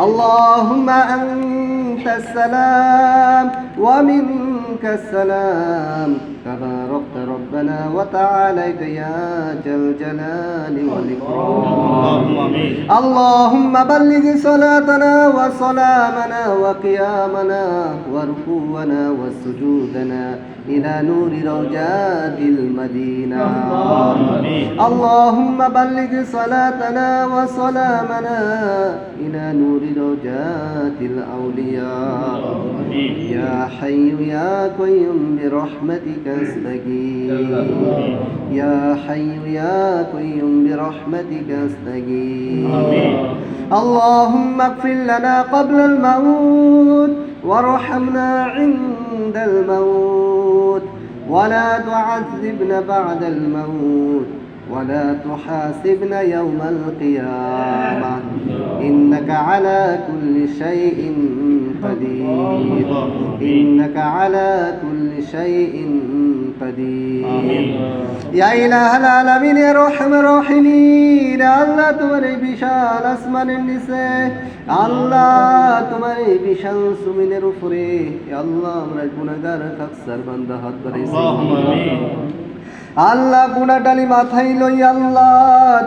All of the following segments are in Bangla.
اللهم أنت السلام ومنك السلام تباركت ربنا وتعاليت يا ذا الجلال والإكرام. اللهم بلغ صلاتنا وسلامنا وقيامنا وركوعنا وسجودنا إلى نور روجات المدينة. اللهم بلغ صلاتنا وسلامنا إلى نور روجات الأولياء. يا حي يا قيوم برحمتك أستغيث. يا حي يا قيوم برحمتك أستغيث. اللهم اغفر لنا قبل الموت وارحمنا عند الموت ولا تعذبنا بعد الموت ولا تحاسبنا يوم القيامة إنك على كل شيء قدير. إنك على كل شيء قدير. يا إله العالمين يا رحم الراحمين আল্লাহ তোমার এই বিশাল আসমানের নিচে আল্লাহ তোমার এই বিশাল জমিনের উপরে আল্লাহ আমরা গুনাহগার খাকসার বান্দা হাত বাড়াইছি আল্লাহ গুনাহডালি মাথায় লই আল্লাহ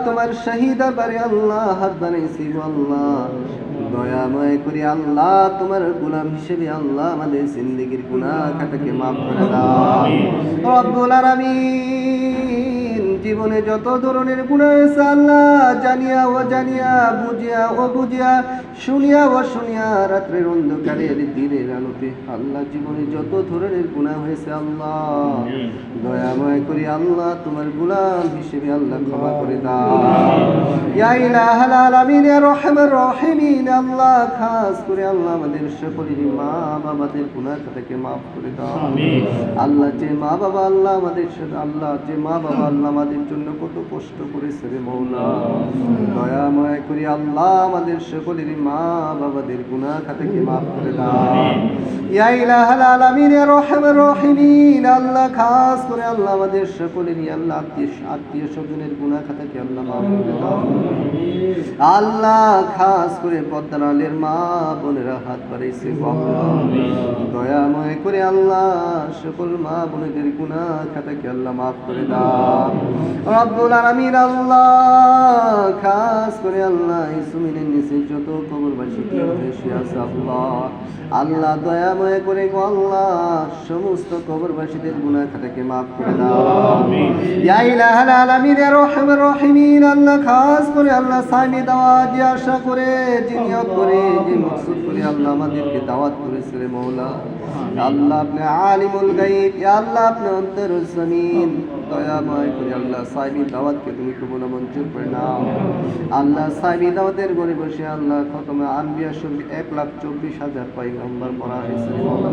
তোমার শহীদা বারে আল্লাহ হাত বানাইছি আল্লাহ দয়াময় করি আল্লাহ তোমার গোলাম হিসেবে আল্লাহ আমাদের জিন্দেগীর গুনাহ খাতাকে maaf করে দাও রব্বুল আলামিন। জীবনে যত ধরনের গুনাহ আছে আল্লাহ জানিয়া ও জানিয়া বুঝিয়া ও বুঝিয়া শুনিয়া ও শুনিয়া রাত্রের অন্ধকারের দিনের আলোতে আল্লাহ জীবনে যত ধরনের গুনাহ হয়েছে আল্লাহ দয়াময় করি আল্লাহ তোমার গোলাম হিসেবে আল্লাহ ক্ষমা করে দাও ইয়া ইলাহাল আলামিন ইয়া রহমার রহিমিন। আল্লাহ খাস করে আল্লাহ আমাদের সকলের মা বাবাদের গুনাহ খাতাকে maaf করে দাও আল্লাহ। যে মা বাবা আল্লাহ আমাদের আল্লাহ যে মা বাবা আল্লাহ আমাদের জন্য কত কষ্ট করেছে রে মওলা দয়াময় করি আল্লাহ আমাদের সকলের মা বাবাদের গুনাহ খাতাকে maaf করে দাও ইয়া ইলাহাল আলামিন ইয়া রহমার রহিমিন। আল্লাহ খাস করে আল্লাহ আমাদের সকলের আল্লাহ আত্মীয় স্বজনের গুনাহ খাতাকে আল্লাহ maaf করে দাও আল্লাহ। খাস করে পদ্মালের মা বোনেরা হাত বাড়াইছে দয়াময় করে আল্লাহ সকল মা বোনদের গুনাহ খাতাকে আল্লাহ maaf করে দাও রব্বুল আলামিন। আল্লাহ খাস করে আল্লাহ এই জমিনের নিচে যত কবরবাসী হয়েছে আছে আল্লাহ আল্লাহ দয়াময় করে গো আল্লাহ সমস্ত কবরবাসীদের গুনাহ খাতাকে maaf করে দাও ইয়া ইলাহাল আলামিন ইয়া রহমার রহিমিন। আল্লাহ খাস করে আল্লাহ সামি দাওয়াত যে আশা করে যে নিয়ত করে যে মাকসুদ করে আল্লাহ আমাদেরকে দাওয়াত করেছে রে মওলা আল্লাহ আপনি আলিমুল গায়ব ইয়া আল্লাহ আপনি অন্তরুল জমিন দয়াময় করে আল্লাহ সামি দাওয়াতকে তুমি কবুল মঞ্জুর করে নাও আল্লাহ। সামি দাওয়াতের ঘরে বসে আল্লাহ খতমে আম্বিয়া শরীফ 1,24,000 পয়গম্বর পড়া হয়েছে রে মওলা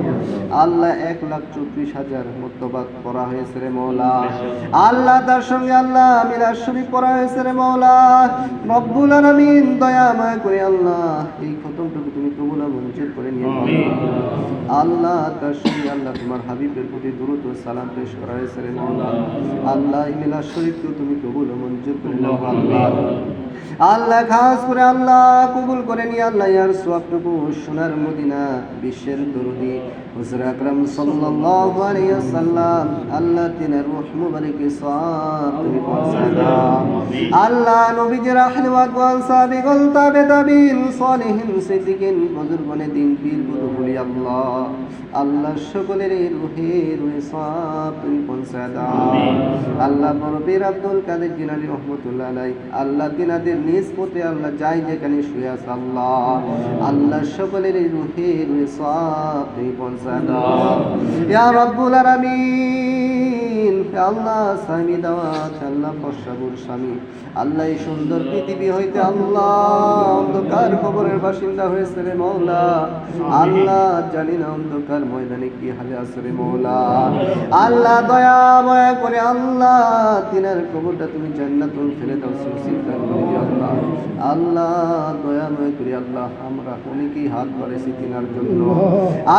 আল্লাহ 1,24,000 মুত্তাবাক পড়া হয়েছে রে মওলা আল্লাহ। তার সঙ্গে আল্লাহ মিলাদ শরীফ পড়া হয়েছে রে মওলা রব্বুল আলামিন। দয়াময় করে আল্লাহ এই খতমটুকু তুমি কবুল মঞ্জুর করে নিও আল্লাহ। তার সঙ্গে আল্লাহ তোমার হাবিবের প্রতি দুরূদ ও সালাম পেশ করা হয়েছে রে মওলা আল্লাহ। এই মিলাদ শরীফকে তুমি কবুল মঞ্জুর করে নাও আল্লাহ। আল্লাহ খাস করে আল্লাহ কবুল করে নিয়ে আল্লাহ ইয়ার সওয়াবটুকু সোনার মদিনা বিশ্বের দরুদি হুজুর আকরাম সাল্লাল্লাহু আলাইহি ওয়াসাল্লাম আল্লাহ তিনার রূহ মুবারকে সওয়াব তুমি পৌঁছায় দাও আল্লাহ। নবীজির আহলে ওয়াল সাহাবীগণ তাবেঈন সালিহিন সিদ্দিকিন বুজুর্গনে দিন পীর বুজুর্গলি আল্লাহ আল্লাহ সকলের রূহে সওয়াব তুমি পৌঁছায় দাও আল্লাহ। বড় পীর আব্দুল কাদের জিলানী রাহমাতুল্লাহ আলাইহি আল্লাহ তিনাদের নিজ পথে আল্লাহ যাই যেখানে শুয়ে আছে আল্লাহ আল্লাহ সকলের রূহে সওয়াব তুমি পৌঁছায় দাও ইয়া রাব্বুল আলামিন। আল্লাহ স্বামী দাওয়াত আল্লাহ ফরসাবুর স্বামী আল্লাহ এই সুন্দর পৃথিবী হইতে আল্লাহ অন্ধকার কবরের বাসিন্দা হয়েছে রে মওলা আল্লাহ। জানি না অন্ধকার ময়দানে কি হালে আছে রে মওলা আল্লাহ। দয়াময় করে আল্লাহ তিনার কবরটা তুমি জান্নাতুল ফিরদাউস নসিব করে দিও আল্লাহ আল্লাহ। দয়াময় করে আল্লাহ আমরা অনেকেই হাত বাড়াইছি তিনার জন্য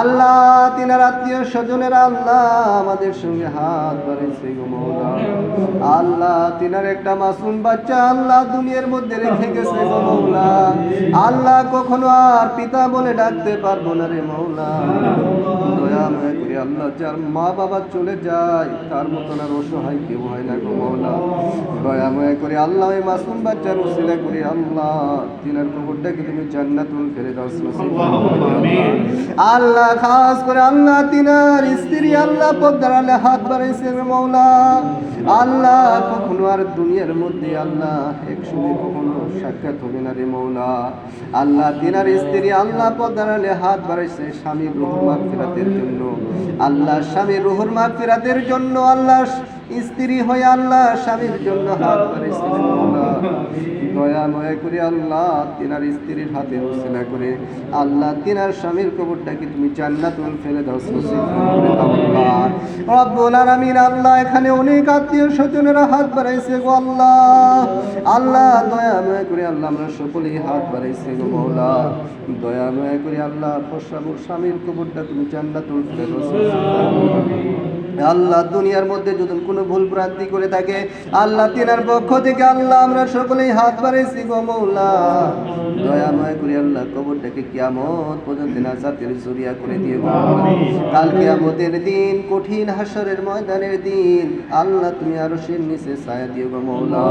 আল্লাহ। তিনার আত্মীয় স্বজনেরা আল্লাহ আমাদের সঙ্গে হাত বাড়াইছে পাইছে গো মওলা। আল্লাহ তিনার একটা মাসুম বাচ্চা আল্লাহ দুনিয়ার মধ্যে রেখে গেছে গো মওলা। আল্লাহ কখনো আর পিতা বলে ডাকতে পারবো না রে মওলা। দয়াময় করে আল্লাহ যার মা বাবা চলে যায় তার মতন আর অসহায় কেউ হয় না গো মওলা। দয়াময় করে আল্লাহ ওই মাসুম বাচ্চার উসিলা করে আল্লাহ তিনার কবরটাকে তুমি জান্নাতুল ফেরদাউস নসিব করো। আল্লাহ খাস করে আল্লাহ তিনার স্ত্রী আল্লাহ পর্দার আলে হাত বাড়াইছে রে মওলা। আল্লাহ কখনো আর দুনিয়ার মধ্যে আল্লাহ একসঙ্গে কখনো সাক্ষাৎ হবে না রে মওলা। আল্লাহ তিনার স্ত্রী আল্লাহ পর্দার আলে হাত বাড়াইছে স্বামীর রুহুর মাগফিরাতের জন্য। আল্লাহ স্বামীর রুহুর মাগফিরাতের জন্য আল্লাহ স্ত্রী হয়ে আল্লাহ স্বামীর জন্য হাত বাড়াইছে রে মওলা। দয়াময় করে আল্লাহ তিনার স্ত্রীর হাতে উসিলা করে আল্লাহ তিনার স্বামীর কবরটাকে তুমি জান্নাতুল ফেরদাউস নসিব করে দাও আল্লাহ। রব্বুল আলামিন আল্লাহ এখানে অনেক আত্মীয় স্বজনেরা হাত বাড়াইছে গো আল্লাহ। আল্লাহ দয়াময় করে আল্লাহ আমরা সকলেই হাত বাড়াইছে গো মওলা। দয়াময় করে আল্লাহ ফসরামুর স্বামীর কবরটা তুমি জান্নাতুল ফেরদাউস নসিব করো আল্লাহ। দুনিয়ার মধ্যে যদি কোনো ভুল ভ্রান্তি করে থাকে আল্লাহ তিনার পক্ষ থেকে আল্লাহ আমরা সকলেই হাত বাড়াইছি গো মওলা। দয়াময় করে আল্লাহ কবরটাকে কিয়ামত পর্যন্ত নাজাতের জরিয়া করে দিয়ে গো মওলা। কাল কিয়ামতের দিন কঠিন হাসরের ময়দানের দিন আল্লাহ তুমি আরশের নিচে ছায়া দিও গো মওলা।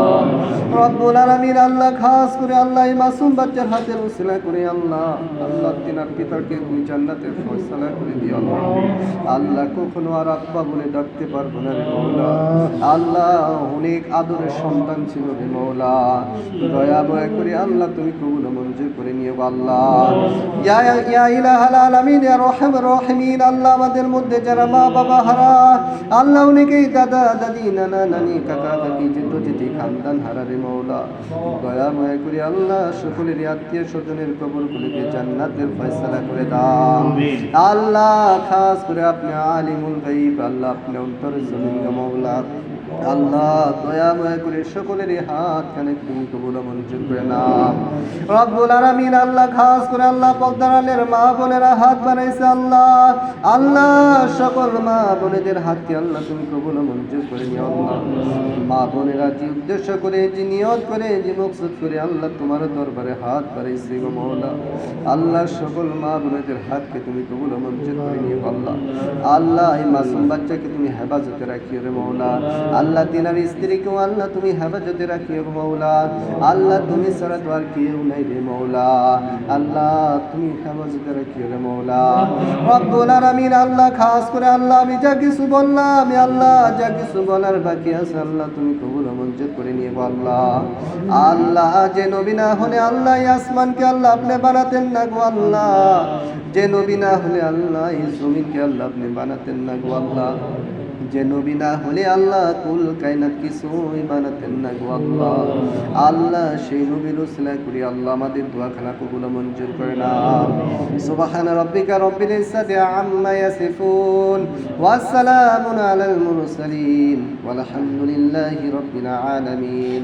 রব্বুল আলামিন আল্লাহ খাস করে আল্লাহ এই মাসুম বাচ্চার হাতে উসিলা করে আল্লাহ আল্লাহ তিনার পিতাকে তুমি জান্নাতের ফয়সালা করে দিও আল্লাহ। আল্লাহ কখনো আর আব্বা বলে ডাকতে পারবো না রে মওলা। আল্লাহ অনেক আদরের সন্তান ছিল রে মওলা। দয়াময় করে আল্লাহ তুমি কবুল মঞ্জুর করে নিও আল্লাহ। ইয়া ইলাহাল আলামিন ইয়া রাহমার রাহিমিন আল্লাহ আমাদের মধ্যে যারা মা বাবা হারা আল্লাহ অনেকেই দাদা দাদি নানা নানি কাকা কাকি জিদ্দ জিতি খানদান হারা রে মওলা। দয়াময় করে আল্লাহ সকলের আত্মীয় স্বজনের কবরগুলিকে জান্নাতের ফয়সালা করে দাও আল্লাহ। খাস করে আপনি আলিমুল গায়ব আল্লাহ আপনি অন্তর জমিন গো মওলা। আল্লাহ দয়াময় করে সকলের হাত খানে তুমি কবুল মঞ্জুর করে নাও রব্বুল আলামিন। আল্লাহ খাস করে আল্লাহ পর্দার আলের মা বোনেরা হাত বাড়াইছে আল্লাহ। আল্লাহ সকল মা বোনেদের হাতকে আল্লাহ তুমি কবুল মঞ্জুর করে নিও আল্লাহ। মা বোনেরা যে উদ্দেশ্য করে যে নিয়ত করে যে মকসদ করে আল্লাহ তোমার দরবারে হাত বাড়াইছে গো মওলা। আল্লাহ সকল মা বোনেদের হাতকে তুমি কবুল মঞ্জুর করে নিও আল্লাহ। আল্লাহ এই মাসুম বাচ্চাকে তুমি হেফাজতে রাখিও রে মওলা। আল্লাহ তিনার স্ত্রীকেও আল্লাহ তুমি হেফাজতে রাখিও গো মওলা। আল্লাহ তুমি ছাড়া তো আর কেউ নাই রে মওলা। আল্লাহ তুমি হেফাজতে রাখিও রে মওলা। রব্বুল আলামিন আল্লাহ খাস করে আল্লাহ আমি যা কিছু বললাম আমি আল্লাহ যা কিছু বলার বাকি আছে আল্লাহ তুমি কবুল মঞ্জুর করে নিও আল্লাহ। আল্লাহ যে নবী না হলে আল্লাহ এই আসমানকে আল্লাহ আপনি বানাতেন না গো আল্লাহ। যে নবী না হলে আল্লাহ এই জমিনকে আল্লাহ আপনি বানাতেন না গো আল্লাহ। যে নবী না হলে আল্লাহ কুল কায়নাত কিছুই বানাতেন না গো আল্লাহ। আল্লাহ সেই নবীর উসিলা করি আল্লাহ আমাদের দোয়াখানা কবুল মঞ্জুর করে নাও। সুবহানা রাব্বিকা রাব্বিল ইজ্জাতি আম্মা ইয়াসিফুন ওয়া সালামুন আলাল মুরসালিন ওয়াল হামদুলিল্লাহি রাব্বিল আলামিন।